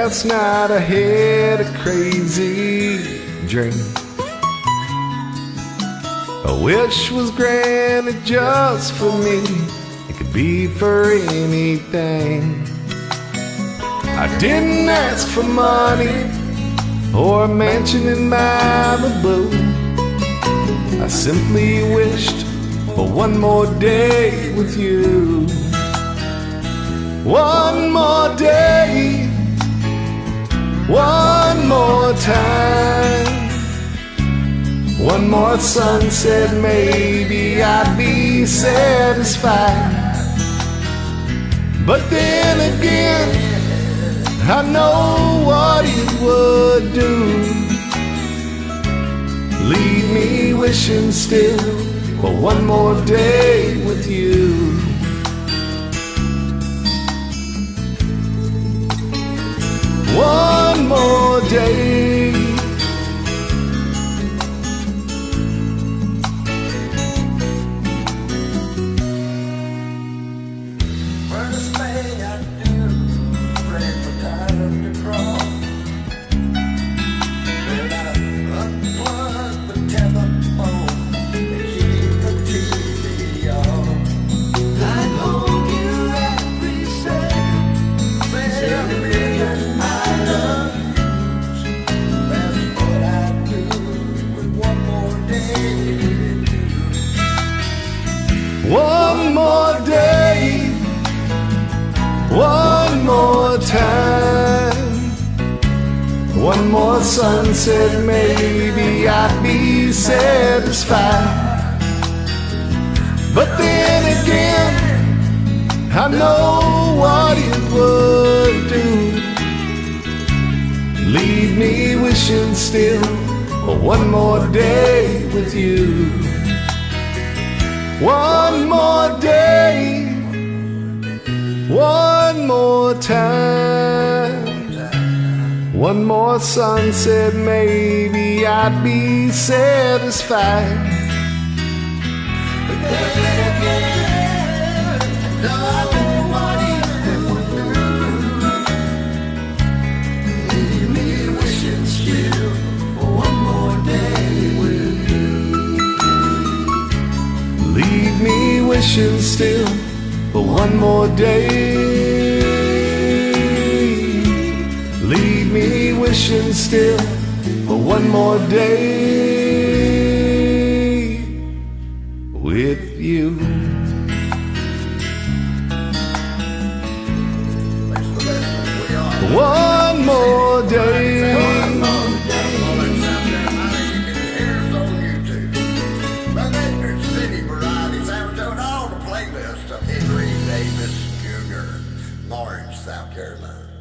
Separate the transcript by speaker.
Speaker 1: last night I had a crazy dream. A wish was granted just for me. It could be for anything. I didn't ask for money or a mansion in Malibu. I simply wished for one more day with you. One more day, one more time, one more sunset, maybe I'd be satisfied. But then again, I know what it would do. Leave me wishing still for one more day with you. One more day.
Speaker 2: First thing I do, pray for time to cross. Then I unplug the telephone and keep the TV on. I hold you every second, say a million I love yous. That's what I do with one more day with you.
Speaker 1: One more day, one more time, one more sunset, maybe I'd be satisfied. But then again, I know what it would do. Leave me wishing still for one more day with you. One more day, one more time, one more sunset, maybe I'd be satisfied.
Speaker 2: But then again, I know what it would do. Leave me wishing still for one more day with you.
Speaker 1: Leave me wishing still for one more day. Leave me wishing still for one more day with you. One more day.
Speaker 2: Henry Davis Jr., Lawrence, South Carolina.